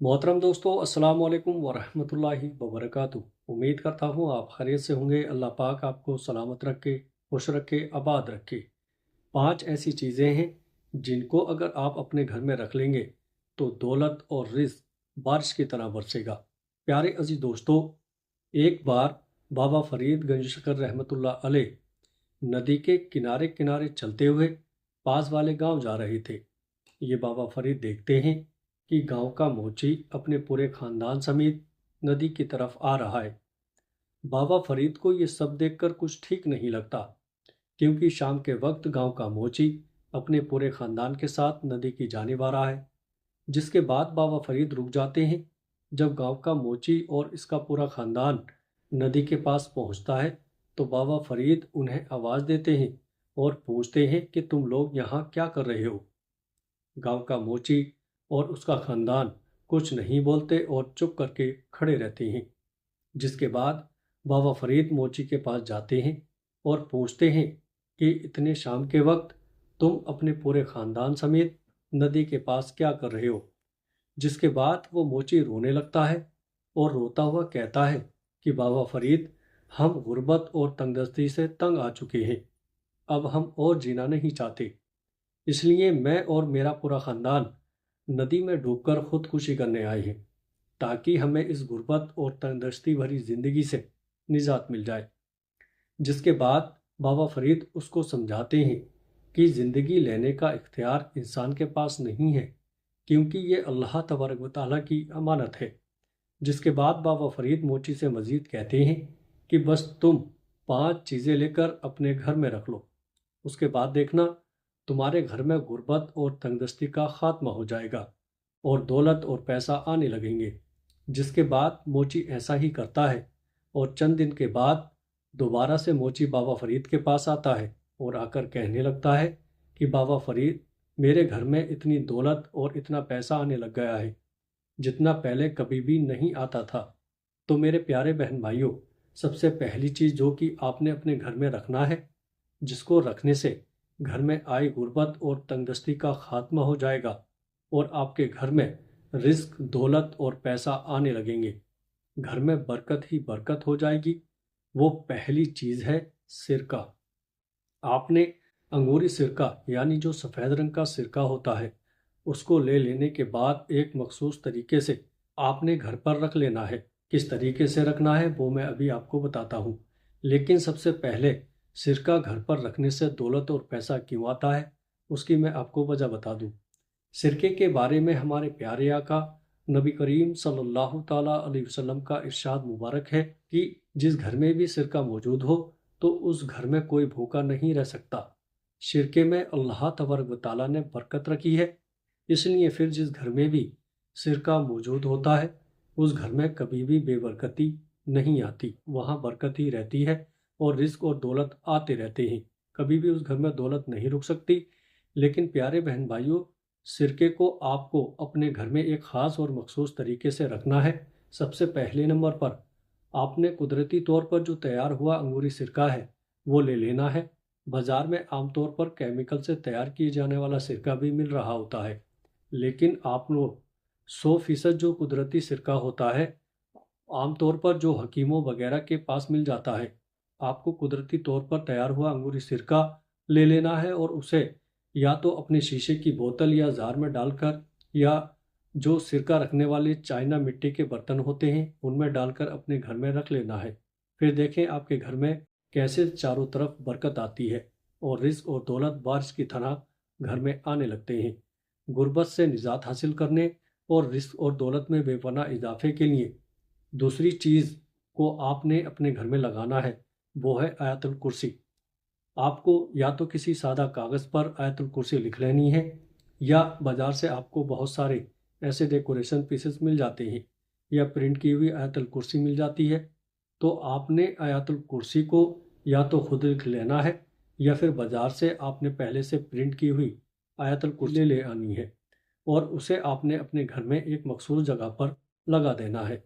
मोहतरम दोस्तों, अस्सलाम वालेकुम वरहमतुल्लाहि वबरकातुहू। उम्मीद करता हूँ आप खैरियत से होंगे। अल्लाह पाक आपको सलामत रखे, खुश रखे, आबाद रखे। 5 ऐसी चीज़ें हैं जिनको अगर आप अपने घर में रख लेंगे तो दौलत और रिज़्क बारिश की तरह बरसेगा। प्यारे अजीज दोस्तों, एक बार बाबा फरीद गंज शकर रहमतुल्लाह अलैह नदी के किनारे किनारे चलते हुए पास वाले गांव जा रहे थे। ये बाबा फरीद देखते हैं कि गांव का मोची अपने पूरे खानदान समेत नदी की तरफ आ रहा है। बाबा फरीद को ये सब देखकर कुछ ठीक नहीं लगता, क्योंकि शाम के वक्त गांव का मोची अपने पूरे खानदान के साथ नदी की जानिब आ रहा है। जिसके बाद बाबा फरीद रुक जाते हैं। जब गांव का मोची और इसका पूरा खानदान नदी के पास पहुंचता है तो बाबा फरीद उन्हें आवाज़ देते हैं और पूछते हैं कि तुम लोग यहाँ क्या कर रहे हो। गांव का मोची और उसका खानदान कुछ नहीं बोलते और चुप करके खड़े रहते हैं। जिसके बाद बाबा फरीद मोची के पास जाते हैं और पूछते हैं कि इतने शाम के वक्त तुम अपने पूरे खानदान समेत नदी के पास क्या कर रहे हो। जिसके बाद वो मोची रोने लगता है और रोता हुआ कहता है कि बाबा फरीद, हम गुर्बत और तंगदस्ती से तंग आ चुके हैं। अब हम और जीना नहीं चाहते, इसलिए मैं और मेरा पूरा खानदान नदी में डूबकर खुदकुशी करने आए हैं, ताकि हमें इस गुर्बत और तंगदस्ती भरी जिंदगी से निजात मिल जाए। जिसके बाद बाबा फरीद उसको समझाते हैं कि ज़िंदगी लेने का इख्तियार इंसान के पास नहीं है, क्योंकि ये अल्लाह तबारक व तआला की अमानत है। जिसके बाद बाबा फरीद मोची से मज़ीद कहते हैं कि बस तुम 5 चीज़ें लेकर अपने घर में रख लो, उसके बाद देखना तुम्हारे घर में गुर्बत और तंगदस्ती का खात्मा हो जाएगा और दौलत और पैसा आने लगेंगे। जिसके बाद मोची ऐसा ही करता है और चंद दिन के बाद दोबारा से मोची बाबा फरीद के पास आता है और आकर कहने लगता है कि बाबा फरीद, मेरे घर में इतनी दौलत और इतना पैसा आने लग गया है जितना पहले कभी भी नहीं आता था। तो मेरे प्यारे बहन भाइयों, सबसे पहली चीज़ जो कि आपने अपने घर में रखना है, जिसको रखने से घर में आई गुर्बत और तंगदस्ती का खात्मा हो जाएगा और आपके घर में रिज्क, दौलत और पैसा आने लगेंगे, घर में बरकत ही बरकत हो जाएगी। वो पहली चीज़ है सिरका। आपने अंगूरी सिरका यानी जो सफ़ेद रंग का सिरका होता है उसको ले लेने के बाद एक मखसूस तरीके से आपने घर पर रख लेना है। किस तरीके से रखना है वो मैं अभी आपको बताता हूँ, लेकिन सबसे पहले सिरका घर पर रखने से दौलत और पैसा क्यों आता है उसकी मैं आपको वजह बता दूँ। सिरके के बारे में हमारे प्यारे आका नबी करीम सल्लल्लाहु ताला अलैहि वसल्लम का इरशाद मुबारक है कि जिस घर में भी सिरका मौजूद हो तो उस घर में कोई भूखा नहीं रह सकता। सिरके में अल्लाह तबारक व तआला ने बरकत रखी है, इसलिए फिर जिस घर में भी सिरका मौजूद होता है उस घर में कभी भी बेबरकती नहीं आती, वहाँ बरकत ही रहती है और रिज्क और दौलत आते रहते हैं। कभी भी उस घर में दौलत नहीं रुक सकती। लेकिन प्यारे बहन भाइयों, सिरके को आपको अपने घर में एक ख़ास और मखसूस तरीके से रखना है। सबसे पहले नंबर पर आपने कुदरती तौर पर जो तैयार हुआ अंगूरी सिरका है वो ले लेना है। बाज़ार में आमतौर पर केमिकल से तैयार किए जाने वाला सिरका भी मिल रहा होता है, लेकिन आप लोग 100% जो कुदरती सिरका होता है आमतौर पर जो हकीमों वगैरह के पास मिल जाता है, आपको कुदरती तौर पर तैयार हुआ अंगूरी सिरका ले लेना है और उसे या तो अपने शीशे की बोतल या जार में डालकर या जो सिरका रखने वाले चाइना मिट्टी के बर्तन होते हैं उनमें डालकर अपने घर में रख लेना है। फिर देखें आपके घर में कैसे चारों तरफ बरकत आती है और रिज्क और दौलत बारिश की तरह घर में आने लगते हैं। गुर्बत से निजात हासिल करने और रिज्क और दौलत में बेपनाह इजाफे के लिए दूसरी चीज़ को आपने अपने घर में लगाना है, वो है आयतुल कुर्सी। आपको या तो किसी सादा कागज़ पर आयतुल कुर्सी लिख लेनी है या बाज़ार से आपको बहुत सारे ऐसे डेकोरेशन पीसेस मिल जाते हैं या प्रिंट की हुई आयतुल कुर्सी मिल जाती है। तो आपने आयतुल कुर्सी को या तो खुद लिख लेना है या फिर बाज़ार से आपने पहले से प्रिंट की हुई आयतुल कुर्सी ले आनी है और उसे आपने अपने घर में एक मखसूस जगह पर लगा देना है।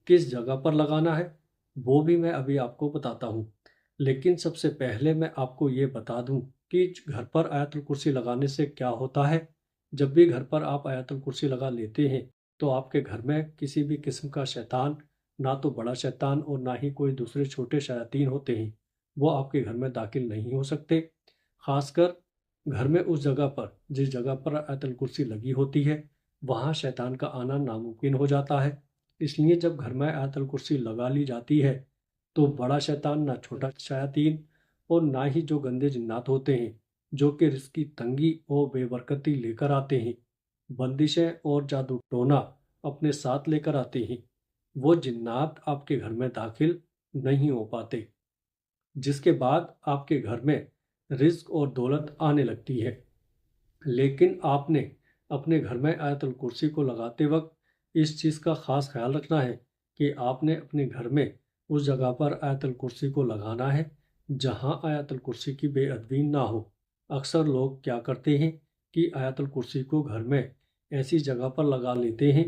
किस जगह पर लगाना है वो भी मैं अभी आपको बताता हूँ, लेकिन सबसे पहले मैं आपको ये बता दूँ कि घर पर आयतुल कुर्सी लगाने से क्या होता है। जब भी घर पर आप आयतुल कुर्सी लगा लेते हैं تو آپ کے گھر میں کسی بھی قسم کا شیطان، نہ تو بڑا شیطان اور نہ ہی کوئی دوسرے چھوٹے شیاطین ہوتے ہیں، وہ آپ کے گھر میں داخل نہیں ہو سکتے۔ خاص کر گھر میں اس جگہ پر جس جگہ پر آیت الکرسی لگی ہوتی ہے، وہاں شیطان کا آنا ناممکن ہو جاتا ہے۔ اس لیے جب گھر میں آیت الکرسی لگا لی جاتی ہے تو بڑا شیطان، نہ چھوٹا شیاطین، اور نہ ہی جو گندے جنات ہوتے ہیں جو کہ رزق کی تنگی اور بے برکتی لے کر آتے ہیں، بندشیں اور جادو ٹونا اپنے ساتھ لے کر آتے ہیں، وہ جنات آپ کے گھر میں داخل نہیں ہو پاتے، جس کے بعد آپ کے گھر میں رزق اور دولت آنے لگتی ہے۔ لیکن آپ نے اپنے گھر میں آیت الکرسی کو لگاتے وقت اس چیز کا خاص خیال رکھنا ہے کہ آپ نے اپنے گھر میں اس جگہ پر آیت الکرسی کو لگانا ہے جہاں آیت الکرسی کی بے ادبی نہ ہو۔ اکثر لوگ کیا کرتے ہیں کہ آیت الکرسی کو گھر میں ایسی جگہ پر لگا لیتے ہیں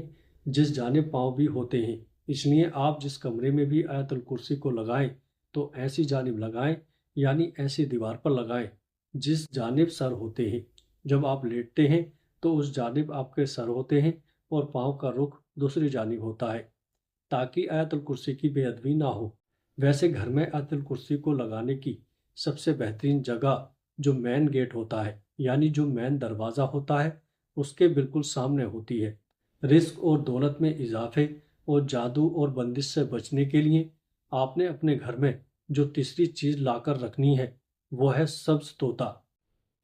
جس جانب پاؤں بھی ہوتے ہیں۔ اس لیے آپ جس کمرے میں بھی آیت الکرسی کو لگائیں تو ایسی جانب لگائیں، یعنی ایسی دیوار پر لگائیں جس جانب سر ہوتے ہیں۔ جب آپ لیٹتے ہیں تو اس جانب آپ کے سر ہوتے ہیں اور پاؤں کا رخ دوسری جانب ہوتا ہے، تاکہ آیت الکرسی کی بے ادبی نہ ہو۔ ویسے گھر میں آیت الکرسی کو لگانے کی سب سے بہترین جگہ جو مین گیٹ ہوتا ہے، یعنی جو مین دروازہ ہوتا ہے، اس کے بالکل سامنے ہوتی ہے۔ رزق اور دولت میں اضافے اور جادو اور بندش سے بچنے کے لیے آپ نے اپنے گھر میں جو تیسری چیز لا کر رکھنی ہے وہ ہے سبز طوطا۔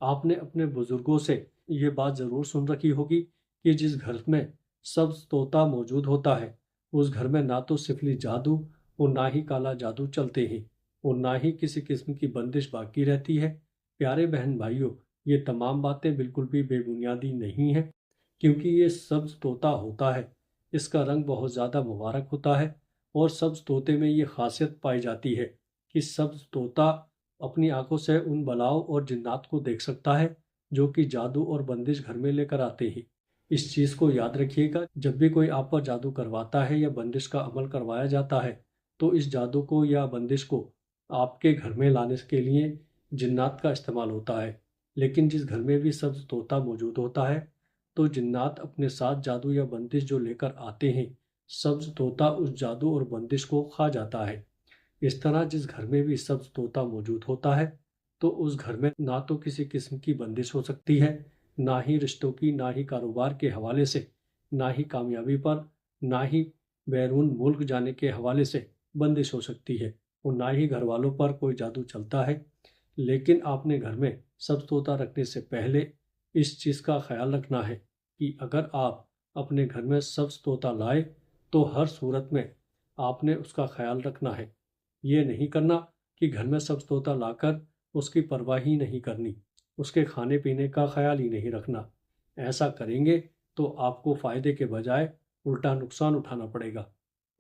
آپ نے اپنے بزرگوں سے یہ بات ضرور سن رکھی ہوگی کہ جس گھر میں سبز طوطا موجود ہوتا ہے اس گھر میں نہ تو سفلی جادو اور نہ ہی کالا جادو چلتے ہیں اور نہ ہی کسی قسم کی بندش باقی رہتی ہے۔ پیارے بہن بھائیوں، یہ تمام باتیں بالکل بھی بے بنیادی نہیں ہیں، کیونکہ یہ سبز طوطا ہوتا ہے، اس کا رنگ بہت زیادہ مبارک ہوتا ہے، اور سبز طوطے میں یہ خاصیت پائی جاتی ہے کہ سبز طوطا اپنی آنکھوں سے ان بلاؤں اور جنات کو دیکھ سکتا ہے جو کہ جادو اور بندش گھر میں لے کر آتے ہیں۔ اس چیز کو یاد رکھیے گا، جب بھی کوئی آپ پر جادو کرواتا ہے یا بندش کا عمل کروایا جاتا ہے تو اس جادو کو یا بندش کو آپ کے گھر میں لانے کے لیے جنات کا استعمال ہوتا ہے۔ لیکن جس گھر میں بھی سبز طوطا موجود ہوتا ہے تو جنات اپنے ساتھ جادو یا بندش جو لے کر آتے ہیں، سبز طوطا اس جادو اور بندش کو کھا جاتا ہے۔ اس طرح جس گھر میں بھی سبز طوطا موجود ہوتا ہے تو اس گھر میں نہ تو کسی قسم کی بندش ہو سکتی ہے، نہ ہی رشتوں کی، نہ ہی کاروبار کے حوالے سے، نہ ہی کامیابی پر، نہ ہی بیرون ملک جانے کے حوالے سے بندش ہو سکتی ہے، اور نہ ہی گھر والوں پر کوئی جادو چلتا ہے۔ لیکن آپ نے گھر میں سبز طوطا رکھنے سے پہلے اس چیز کا خیال رکھنا ہے کہ اگر آپ اپنے گھر میں سبز طوطا لائے تو ہر صورت میں آپ نے اس کا خیال رکھنا ہے۔ یہ نہیں کرنا کہ گھر میں سبز طوطا لا کر اس کی پرواہ ہی نہیں کرنی، اس کے کھانے پینے کا خیال ہی نہیں رکھنا۔ ایسا کریں گے تو آپ کو فائدے کے بجائے الٹا نقصان اٹھانا پڑے گا۔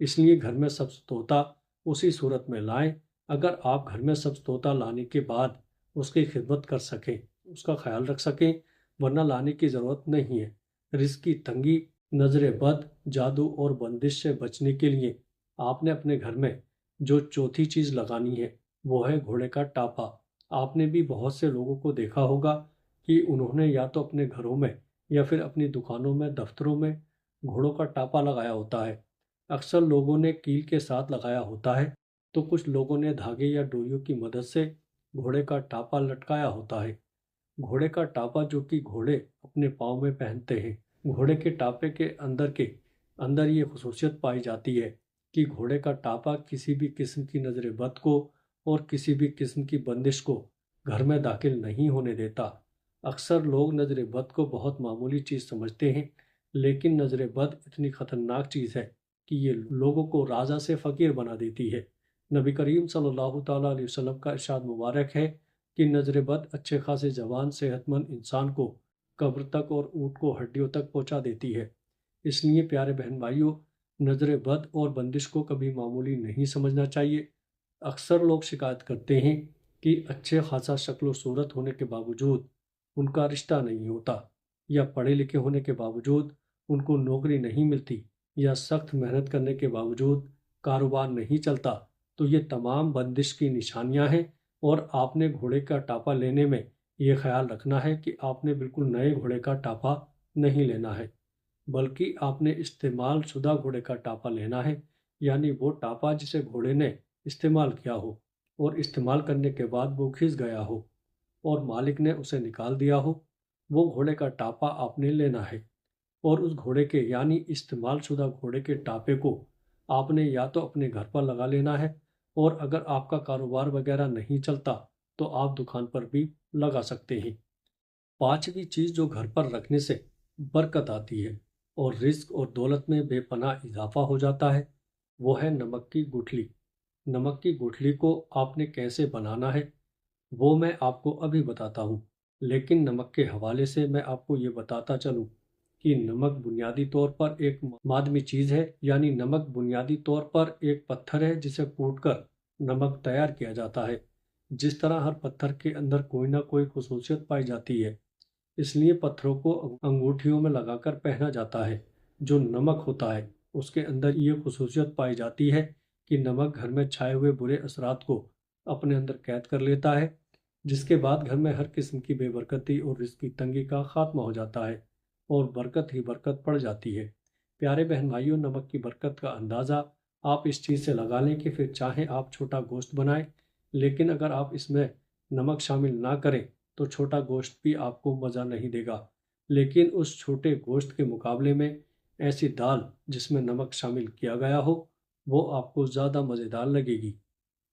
اس لیے گھر میں سبز طوطا اسی صورت میں لائیں اگر آپ گھر میں سبز طوطا لانے کے بعد اس کی خدمت کر سکیں، اس کا خیال رکھ سکیں، ورنہ لانے کی ضرورت نہیں ہے۔ رزق کی تنگی، نظر بد، جادو اور بندش سے بچنے کے لیے آپ نے اپنے گھر میں جو چوتھی چیز لگانی ہے وہ ہے گھوڑے کا ٹاپا۔ آپ نے بھی بہت سے لوگوں کو دیکھا ہوگا کہ انہوں نے یا تو اپنے گھروں میں یا پھر اپنی دکانوں میں، دفتروں میں گھوڑوں کا ٹاپا لگایا ہوتا ہے۔ اکثر لوگوں نے کیل کے ساتھ لگایا ہوتا ہے تو کچھ لوگوں نے دھاگے یا ڈوریوں کی مدد سے گھوڑے کا ٹاپا لٹکایا ہوتا ہے۔ گھوڑے کا ٹاپا جو کہ گھوڑے اپنے پاؤں میں پہنتے ہیں، گھوڑے کے ٹاپے کے اندر یہ خصوصیت پائی جاتی ہے کہ گھوڑے کا ٹاپا کسی بھی قسم کی نظر بد کو اور کسی بھی قسم کی بندش کو گھر میں داخل نہیں ہونے دیتا۔ اکثر لوگ نظر بد کو بہت معمولی چیز سمجھتے ہیں، لیکن نظر بد اتنی خطرناک چیز ہے کہ یہ لوگوں کو رازہ سے فقیر بنا دیتی ہے۔ نبی کریم صلی اللہ تعالیٰ علیہ وسلم کا ارشاد مبارک ہے کہ نظر بد اچھے خاصے جوان صحت مند انسان کو قبر تک اور اونٹ کو ہڈیوں تک پہنچا دیتی ہے۔ اس لیے پیارے بہن بھائیوں، نظر بد اور بندش کو کبھی معمولی نہیں سمجھنا چاہیے۔ اکثر لوگ شکایت کرتے ہیں کہ اچھے خاصا شکل و صورت ہونے کے باوجود ان کا رشتہ نہیں ہوتا، یا پڑھے لکھے ہونے کے باوجود ان کو نوکری نہیں ملتی، یا سخت محنت کرنے کے باوجود کاروبار نہیں چلتا، تو یہ تمام بندش کی نشانیاں ہیں۔ اور آپ نے گھوڑے کا ٹاپا لینے میں یہ خیال رکھنا ہے کہ آپ نے بالکل نئے گھوڑے کا ٹاپا نہیں لینا ہے۔ बल्कि आपने इस्तेमाल शुदा घोड़े का टापा लेना है, यानी वो टापा जिसे घोड़े ने इस्तेमाल किया हो और इस्तेमाल करने के बाद वो खिस गया हो और मालिक ने उसे निकाल दिया हो। वो घोड़े का टापा आपने लेना है और उस घोड़े के यानी इस्तेमाल शुदा घोड़े के टापे को आपने या तो अपने घर पर लगा लेना है, और अगर आपका कारोबार वगैरह नहीं चलता तो आप दुकान पर भी लगा सकते हैं। पांचवी चीज़ जो घर पर रखने से बरकत आती है और रिस्क और दौलत में बेपनाह इजाफा हो जाता है, वो है नमक की गुठली। नमक की गुठली को आपने कैसे बनाना है वो मैं आपको अभी बताता हूँ, लेकिन नमक के हवाले से मैं आपको ये बताता चलूँ कि नमक बुनियादी तौर पर एक मादमी चीज़ है, यानी नमक बुनियादी तौर पर एक पत्थर है जिसे कूटकर नमक तैयार किया जाता है। जिस तरह हर पत्थर के अंदर कोई ना कोई खसूसियत पाई जाती है, इसलिए पत्थरों को अंगूठियों में लगाकर पहना जाता है। जो नमक होता है उसके अंदर ये खसूसियत पाई जाती है कि नमक घर में छाए हुए बुरे असरात को अपने अंदर कैद कर लेता है, जिसके बाद घर में हर किस्म की बेबरकती और रिस्क की तंगी का खात्मा हो जाता है और बरकत ही बरकत पड़ जाती है। प्यारे बहन भाइयों, नमक की बरकत का अंदाज़ा आप इस चीज़ से लगा लें कि फिर चाहे आप छोटा गोश्त बनाएं, लेकिन अगर आप इसमें नमक शामिल ना करें तो छोटा गोश्त भी आपको मज़ा नहीं देगा। लेकिन उस छोटे गोश्त के मुकाबले में ऐसी दाल जिसमें नमक शामिल किया गया हो वो आपको ज़्यादा मज़ेदार लगेगी।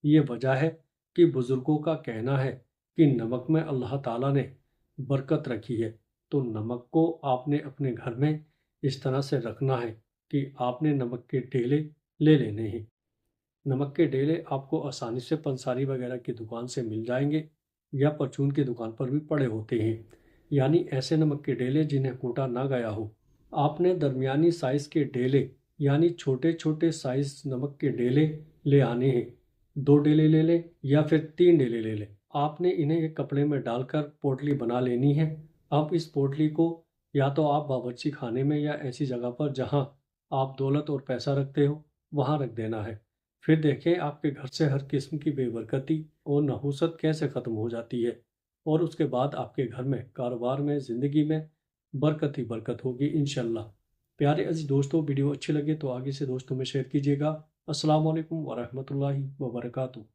ये वजह है कि बुज़ुर्गों का कहना है कि नमक में अल्लाह ताला ने बरकत रखी है। तो नमक को आपने अपने घर में इस तरह से रखना है कि आपने नमक के ढेले ले लेने हैं। नमक के ढेले आपको आसानी से पंसारी वगैरह की दुकान से मिल जाएंगे या परचून की दुकान पर भी पड़े होते हैं, यानी ऐसे नमक के ढेले जिन्हें कूटा ना गया हो। आपने दरमियानी साइज़ के ढेले यानी छोटे छोटे साइज़ नमक के ढेले ले आने हैं। 2 ढेले ले लें या फिर 3 ढेले ले लें। आपने इन्हें एक कपड़े में डालकर पोटली बना लेनी है। अब इस पोटली को या तो आप बावर्ची खाने में या ऐसी जगह पर जहां आप दौलत और पैसा रखते हो वहां रख देना है। फिर देखें आपके घर से हर किस्म की बेबरकती और नहुसत कैसे ख़त्म हो जाती है, और उसके बाद आपके घर में, कारोबार में, ज़िंदगी में बरकत ही बरकत होगी इंशाल्लाह। प्यारे अज़ीज़ दोस्तों, वीडियो अच्छी लगे तो आगे से दोस्तों में शेयर कीजिएगा। अस्सलाम वालेकुम वरहमतुल्लाहि वबरकातुहू।